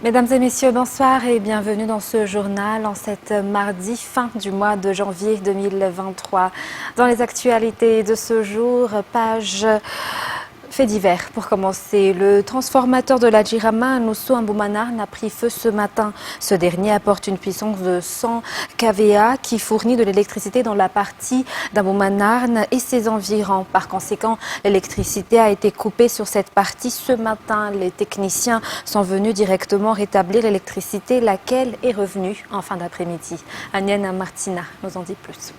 Mesdames et messieurs, bonsoir et bienvenue dans ce journal en cette mardi fin du mois de janvier 2023. Dans les actualités de ce jour, page fait divers pour commencer. Le transformateur de la Jirama à Noussou Mboumanarn a pris feu ce matin. Ce dernier apporte une puissance de 100 kVA qui fournit de l'électricité dans la partie d'Mboumanarn et ses environs. Par conséquent, l'électricité a été coupée sur cette partie ce matin. Les techniciens sont venus directement rétablir l'électricité, laquelle est revenue en fin d'après-midi. Anienne Martina nous en dit plus.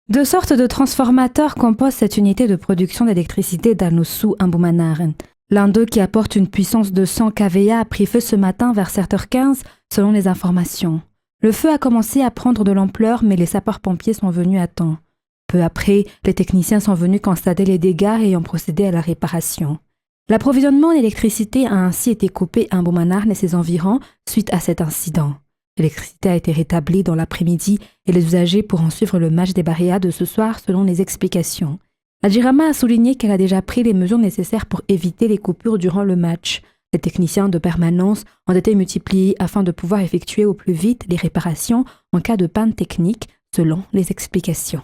Deux sortes de transformateurs composent cette unité de production d'électricité d'Anoussou Mboumanarn. L'un d'eux, qui apporte une puissance de 100 kVA, a pris feu ce matin vers 7h15, selon les informations. Le feu a commencé à prendre de l'ampleur, mais les sapeurs-pompiers sont venus à temps. Peu après, les techniciens sont venus constater les dégâts et ont procédé à la réparation. L'approvisionnement d'électricité a ainsi été coupé à Mboumanarn et ses environs suite à cet incident. L'électricité a été rétablie dans l'après-midi et les usagers pourront suivre le match des Barrias de ce soir selon les explications. La Jirama a souligné qu'elle a déjà pris les mesures nécessaires pour éviter les coupures durant le match. Les techniciens de permanence ont été multipliés afin de pouvoir effectuer au plus vite les réparations en cas de panne technique selon les explications.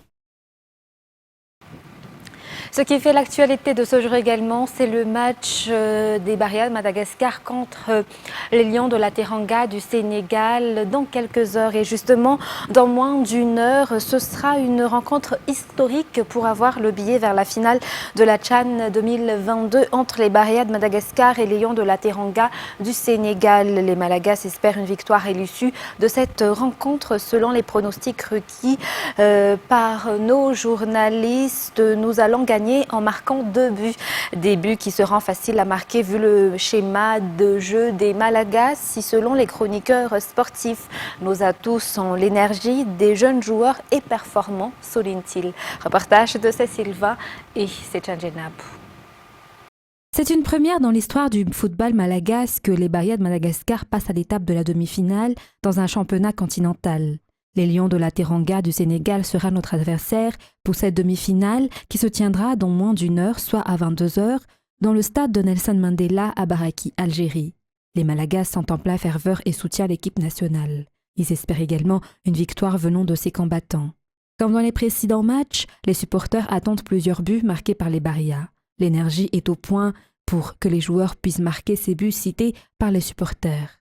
Ce qui fait l'actualité de ce jour également, c'est le match des Barrias de Madagascar contre les Lions de la Teranga du Sénégal dans quelques heures. Et justement, dans moins d'une heure, ce sera une rencontre historique pour avoir le billet vers la finale de la CHAN 2022 entre les Barrias de Madagascar et les Lions de la Teranga du Sénégal. Les Malagas espèrent une victoire à l'issue de cette rencontre selon les pronostics requis par nos journalistes. Nous allons gagner en marquant 2 buts. Des buts qui seront faciles à marquer vu le schéma de jeu des Malagas. Si selon les chroniqueurs sportifs, nos atouts sont l'énergie des jeunes joueurs et performants, souligne-t-il. Reportage de Cécilva et Sechan Jenab. C'est une première dans l'histoire du football malagasy que les Barrias de Madagascar passent à l'étape de la demi-finale dans un championnat continental. Les Lions de la Teranga du Sénégal sera notre adversaire pour cette demi-finale qui se tiendra dans moins d'une heure, soit à 22h, dans le stade de Nelson Mandela à Baraki, Algérie. Les Malagas sont en pleine ferveur et soutiennent l'équipe nationale. Ils espèrent également une victoire venant de ces combattants. Comme dans les précédents matchs, les supporters attendent plusieurs buts marqués par les Barrias. L'énergie est au point pour que les joueurs puissent marquer ces buts cités par les supporters.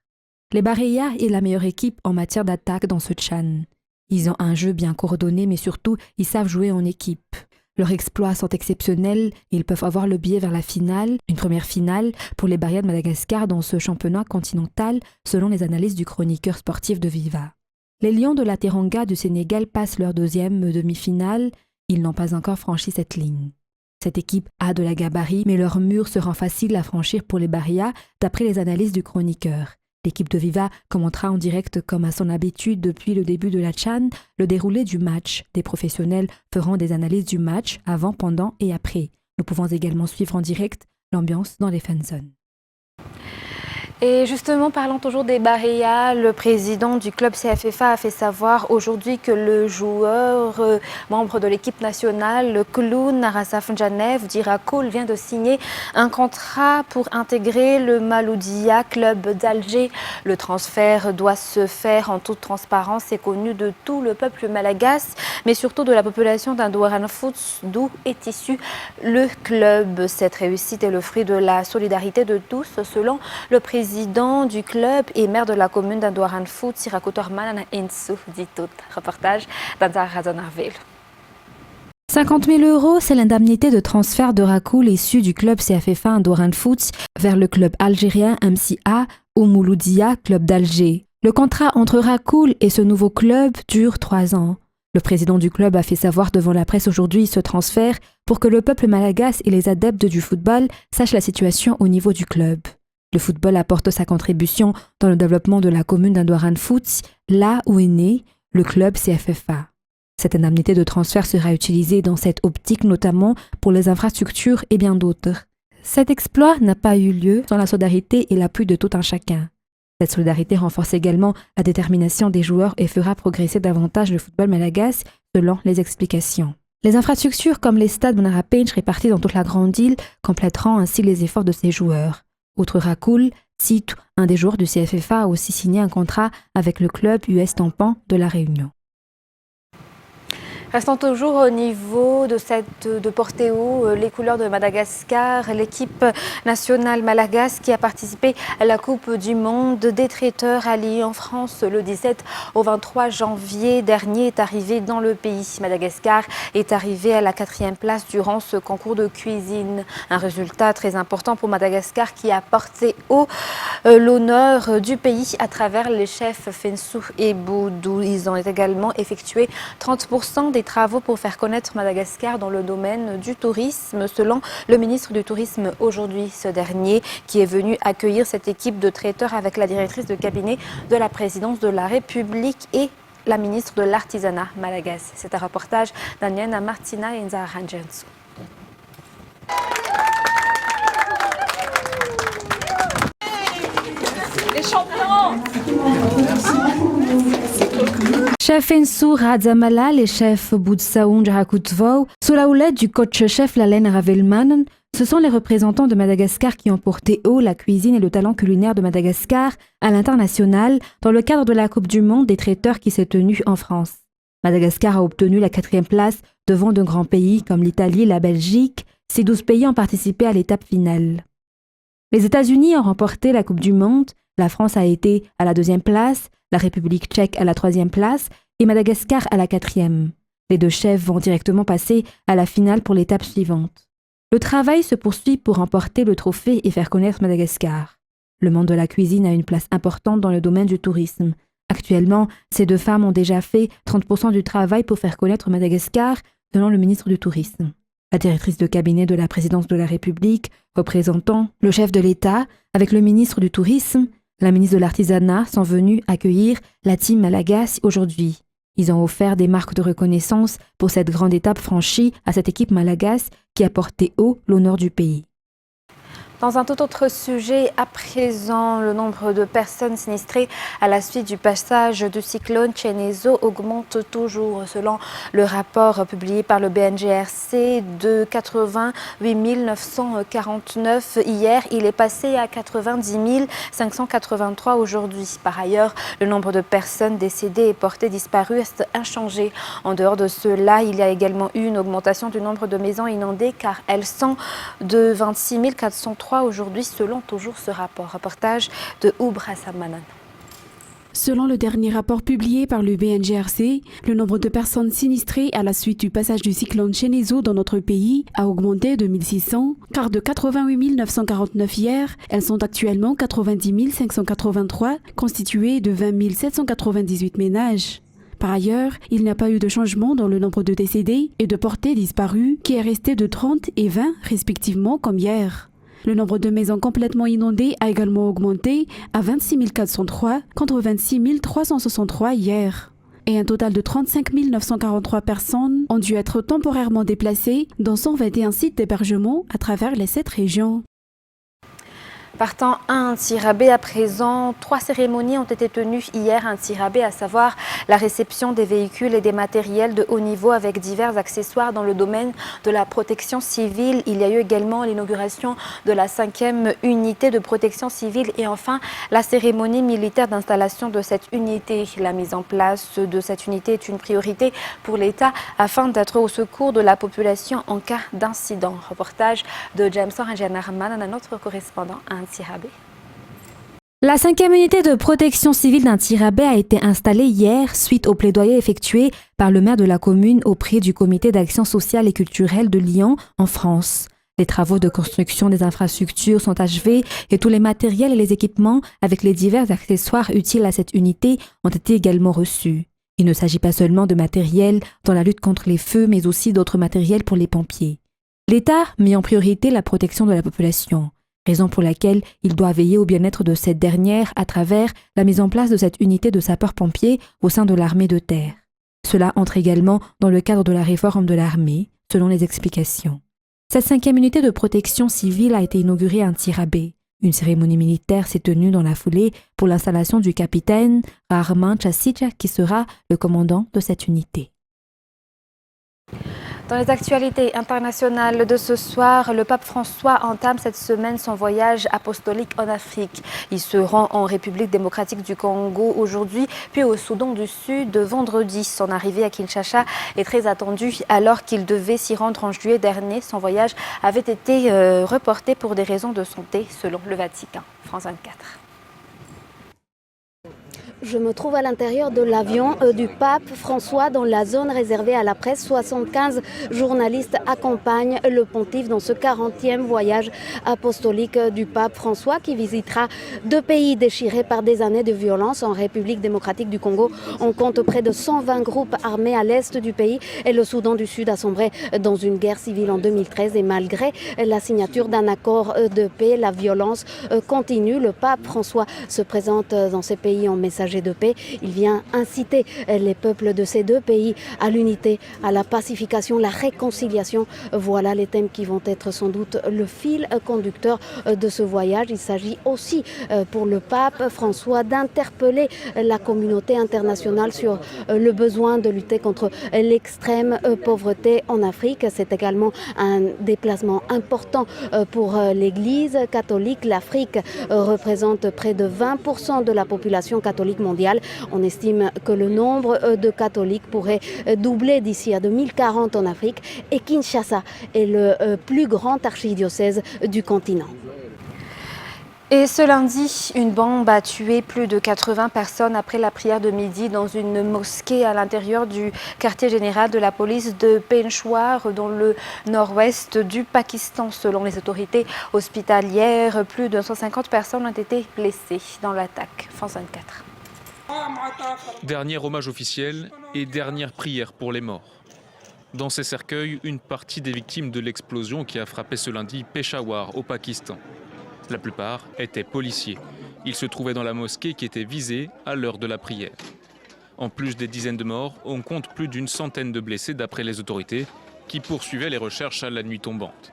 Les Barrias est la meilleure équipe en matière d'attaque dans ce CHAN. Ils ont un jeu bien coordonné, mais surtout, ils savent jouer en équipe. Leurs exploits sont exceptionnels, ils peuvent avoir le billet vers la finale, une première finale pour les Barrias de Madagascar dans ce championnat continental, selon les analyses du chroniqueur sportif de Viva. Les Lions de la Teranga du Sénégal passent leur deuxième demi-finale, ils n'ont pas encore franchi cette ligne. Cette équipe a de la gabarit, mais leur mur sera facile à franchir pour les Barrias, d'après les analyses du chroniqueur. L'équipe de Viva commentera en direct, comme à son habitude depuis le début de la CHAN, le déroulé du match. Des professionnels feront des analyses du match avant, pendant et après. Nous pouvons également suivre en direct l'ambiance dans les fan zones. Et justement, parlant toujours des Barrias, le président du club CFFA a fait savoir aujourd'hui que le joueur membre de l'équipe nationale, le clown Arasaf Njanev d'Irakoul, vient de signer un contrat pour intégrer le Maloudia club d'Alger. Le transfert doit se faire en toute transparence et connu de tout le peuple malagasy, mais surtout de la population d'Indouaran Foot, d'où est issu le club. Cette réussite est le fruit de la solidarité de tous, selon le président du club et maire de la commune d'Indouaran Foot, Sirakutorman Insou, dit tout. Reportage d'Anzar Razonarville. 50 000 €, c'est l'indemnité de transfert de Rakoul issue du club CFFA Indouaran Foot vers le club algérien MCA ou Mouloudia, club d'Alger. Le contrat entre Rakoul et ce nouveau club dure 3 ans. Le président du club a fait savoir devant la presse aujourd'hui ce transfert pour que le peuple malagasy et les adeptes du football sachent la situation au niveau du club. Le football apporte sa contribution dans le développement de la commune d'Indouaran Foot, là où est né le club CFFA. Cette indemnité de transfert sera utilisée dans cette optique notamment pour les infrastructures et bien d'autres. Cet exploit n'a pas eu lieu sans la solidarité et l'appui de tout un chacun. Cette solidarité renforce également la détermination des joueurs et fera progresser davantage le football malagasy selon les explications. Les infrastructures comme les stades Bonarapench répartis dans toute la grande île compléteront ainsi les efforts de ces joueurs. Outre Rakoul, Sitou, un des joueurs du CFFA, a aussi signé un contrat avec le club US Tampan de La Réunion. Restant toujours au niveau de porter haut les couleurs de Madagascar, l'équipe nationale malagasy qui a participé à la Coupe du Monde des traiteurs à Lyon en France le 17 au 23 janvier dernier est arrivée dans le pays. Madagascar est arrivé à la 4e place durant ce concours de cuisine. Un résultat très important pour Madagascar qui a porté haut l'honneur du pays à travers les chefs Fensou et Boudou. Ils ont également effectué 30% des travaux pour faire connaître Madagascar dans le domaine du tourisme, selon le ministre du Tourisme aujourd'hui. Ce dernier qui est venu accueillir cette équipe de traiteurs avec la directrice de cabinet de la présidence de la République et la ministre de l'Artisanat malagasy. C'est un reportage d'Aniana Martina et Nzara Ranjensou. Les champions! Chef Ensou Radzamalal et chef Boudsaoun Jarakutvou, sous la houlette du coach-chef Lalen Ravelmanen, ce sont les représentants de Madagascar qui ont porté haut la cuisine et le talent culinaire de Madagascar à l'international dans le cadre de la Coupe du Monde des traiteurs qui s'est tenue en France. Madagascar a obtenu la 4e place devant de grands pays comme l'Italie et la Belgique. Ces 12 pays ont participé à l'étape finale. Les États-Unis ont remporté la Coupe du Monde, la France a été à la 2e place, la République tchèque à la 3e place et Madagascar à la 4e. Les 2 chefs vont directement passer à la finale pour l'étape suivante. Le travail se poursuit pour remporter le trophée et faire connaître Madagascar. Le monde de la cuisine a une place importante dans le domaine du tourisme. Actuellement, ces 2 femmes ont déjà fait 30% du travail pour faire connaître Madagascar, selon le ministre du Tourisme. La directrice de cabinet de la présidence de la République, représentant le chef de l'État, avec le ministre du Tourisme, la ministre de l'Artisanat sont venus accueillir la team malagasy aujourd'hui. Ils ont offert des marques de reconnaissance pour cette grande étape franchie à cette équipe malagasy qui a porté haut l'honneur du pays. Dans un tout autre sujet, à présent, le nombre de personnes sinistrées à la suite du passage du cyclone Chenezo augmente toujours. Selon le rapport publié par le BNGRC de 88 949 hier, il est passé à 90 583 aujourd'hui. Par ailleurs, le nombre de personnes décédées et portées disparues reste inchangé. En dehors de cela, il y a également eu une augmentation du nombre de maisons inondées car elles sont de 26 403 aujourd'hui selon toujours ce rapport. Reportage de Oubra Samanan. Selon le dernier rapport publié par le BNGRC, le nombre de personnes sinistrées à la suite du passage du cyclone Chenezo dans notre pays a augmenté de 1600, car de 88 949 hier, elles sont actuellement 90 583, constituées de 20 798 ménages. Par ailleurs, il n'y a pas eu de changement dans le nombre de décédés et de portées disparues, qui est resté de 30 et 20 respectivement comme hier. Le nombre de maisons complètement inondées a également augmenté à 26 403 contre 26 363 hier. Et un total de 35 943 personnes ont dû être temporairement déplacées dans 121 sites d'hébergement à travers les 7 régions. Partant à Antsirabé, à présent, 3 cérémonies ont été tenues hier à Antsirabé, à savoir la réception des véhicules et des matériels de haut niveau avec divers accessoires dans le domaine de la protection civile. Il y a eu également l'inauguration de la 5e unité de protection civile et enfin la cérémonie militaire d'installation de cette unité. La mise en place de cette unité est une priorité pour l'État afin d'être au secours de la population en cas d'incident. Reportage de Jameson Rajanarman, un autre correspondant à Antsirabé. La 5e unité de protection civile d'Antsirabé a été installée hier suite au plaidoyer effectué par le maire de la commune auprès du comité d'action sociale et culturelle de Lyon en France. Les travaux de construction des infrastructures sont achevés et tous les matériels et les équipements avec les divers accessoires utiles à cette unité ont été également reçus. Il ne s'agit pas seulement de matériel dans la lutte contre les feux mais aussi d'autres matériels pour les pompiers. L'État met en priorité la protection de la population. Raison pour laquelle il doit veiller au bien-être de cette dernière à travers la mise en place de cette unité de sapeurs-pompiers au sein de l'armée de terre. Cela entre également dans le cadre de la réforme de l'armée, selon les explications. Cette 5e unité de protection civile a été inaugurée à Antsirabé. Une cérémonie militaire s'est tenue dans la foulée pour l'installation du capitaine Rahman Chassicha qui sera le commandant de cette unité. Dans les actualités internationales de ce soir, le pape François entame cette semaine son voyage apostolique en Afrique. Il se rend en République démocratique du Congo aujourd'hui, puis au Soudan du Sud vendredi. Son arrivée à Kinshasa est très attendue alors qu'il devait s'y rendre en juillet dernier. Son voyage avait été reporté pour des raisons de santé, selon le Vatican. France 24. Je me trouve à l'intérieur de l'avion du pape François dans la zone réservée à la presse. 75 journalistes accompagnent le pontife dans ce 40e voyage apostolique du pape François qui visitera 2 pays déchirés par des années de violence. En République démocratique du Congo, on compte près de 120 groupes armés à l'est du pays et le Soudan du Sud a sombré dans une guerre civile en 2013 et malgré la signature d'un accord de paix, la violence continue. Le pape François se présente dans ces pays en messager de paix. Il vient inciter les peuples de ces 2 pays à l'unité, à la pacification, la réconciliation. Voilà les thèmes qui vont être sans doute le fil conducteur de ce voyage. Il s'agit aussi pour le pape François d'interpeller la communauté internationale sur le besoin de lutter contre l'extrême pauvreté en Afrique. C'est également un déplacement important pour l'Église catholique. L'Afrique représente près de 20% de la population catholique mondiale. On estime que le nombre de catholiques pourrait doubler d'ici à 2040 en Afrique et Kinshasa est le plus grand archidiocèse du continent. Et ce lundi, une bombe a tué plus de 80 personnes après la prière de midi dans une mosquée à l'intérieur du quartier général de la police de Peshawar dans le nord-ouest du Pakistan. Selon les autorités hospitalières, plus de 150 personnes ont été blessées dans l'attaque. France 24. Dernier hommage officiel et dernière prière pour les morts. Dans ces cercueils, une partie des victimes de l'explosion qui a frappé ce lundi Peshawar au Pakistan. La plupart étaient policiers. Ils se trouvaient dans la mosquée qui était visée à l'heure de la prière. En plus des dizaines de morts, on compte plus d'une centaine de blessés d'après les autorités qui poursuivaient les recherches à la nuit tombante.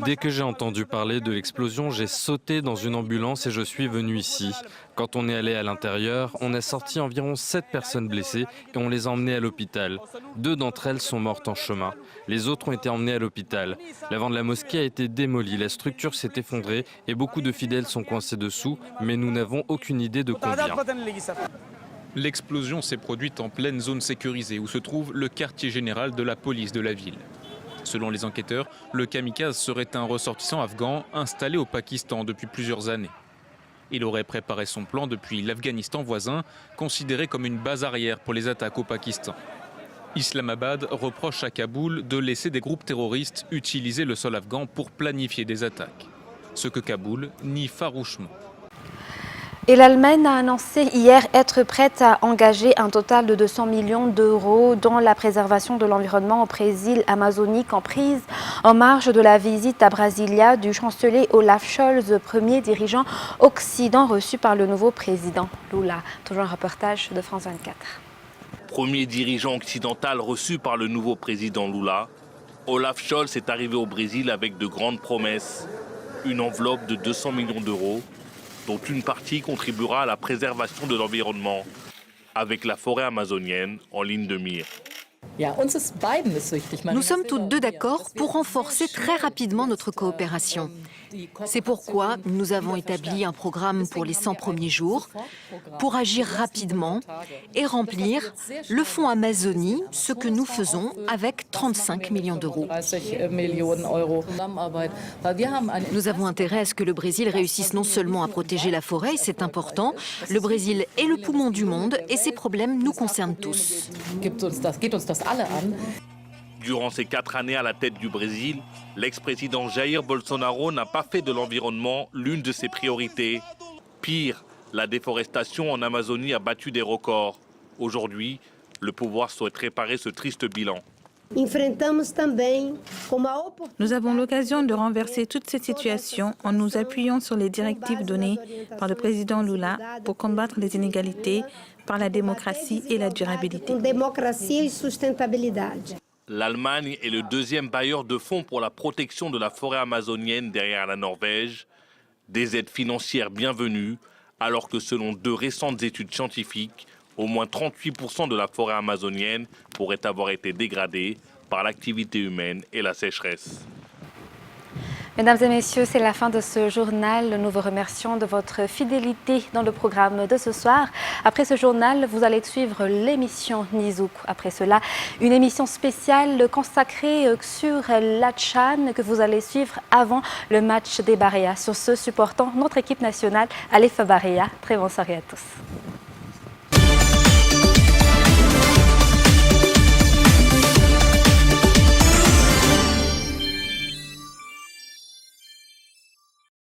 Dès que j'ai entendu parler de l'explosion, j'ai sauté dans une ambulance et je suis venu ici. Quand on est allé à l'intérieur, on a sorti environ 7 personnes blessées et on les a emmenées à l'hôpital. 2 d'entre elles sont mortes en chemin. Les autres ont été emmenées à l'hôpital. L'avant de la mosquée a été démoli, la structure s'est effondrée et beaucoup de fidèles sont coincés dessous, mais nous n'avons aucune idée de combien. L'explosion s'est produite en pleine zone sécurisée où se trouve le quartier général de la police de la ville. Selon les enquêteurs, le kamikaze serait un ressortissant afghan installé au Pakistan depuis plusieurs années. Il aurait préparé son plan depuis l'Afghanistan voisin, considéré comme une base arrière pour les attaques au Pakistan. Islamabad reproche à Kaboul de laisser des groupes terroristes utiliser le sol afghan pour planifier des attaques. Ce que Kaboul nie farouchement. Et l'Allemagne a annoncé hier être prête à engager un total de 200 millions d'euros dans la préservation de l'environnement au Brésil amazonique en prise en marge de la visite à Brasilia du chancelier Olaf Scholz, premier dirigeant occident reçu par le nouveau président Lula. Toujours un reportage de France 24. Premier dirigeant occidental reçu par le nouveau président Lula, Olaf Scholz est arrivé au Brésil avec de grandes promesses. Une enveloppe de 200 millions d'euros, dont une partie contribuera à la préservation de l'environnement, avec la forêt amazonienne en ligne de mire. Nous sommes toutes 2 d'accord pour renforcer très rapidement notre coopération. C'est pourquoi nous avons établi un programme pour les 100 premiers jours, pour agir rapidement et remplir le fonds Amazonie, ce que nous faisons avec 35 millions d'euros. Nous avons intérêt à ce que le Brésil réussisse non seulement à protéger la forêt, c'est important, le Brésil est le poumon du monde et ces problèmes nous concernent tous. Durant ses 4 années à la tête du Brésil, l'ex-président Jair Bolsonaro n'a pas fait de l'environnement l'une de ses priorités. Pire, la déforestation en Amazonie a battu des records. Aujourd'hui, le pouvoir souhaite réparer ce triste bilan. Nous avons l'occasion de renverser toute cette situation en nous appuyant sur les directives données par le président Lula pour combattre les inégalités par la démocratie et la durabilité. L'Allemagne est le 2e bailleur de fonds pour la protection de la forêt amazonienne derrière la Norvège. Des aides financières bienvenues, alors que selon 2 récentes études scientifiques, Au moins 38% de la forêt amazonienne pourrait avoir été dégradée par l'activité humaine et la sécheresse. Mesdames et messieurs, c'est la fin de ce journal. Nous vous remercions de votre fidélité dans le programme de ce soir. Après ce journal, vous allez suivre l'émission Nizouk. Après cela, une émission spéciale consacrée sur la CHAN que vous allez suivre avant le match des Barrias. Sur ce, supportant notre équipe nationale, Alef Barria. Très bonne soirée à tous.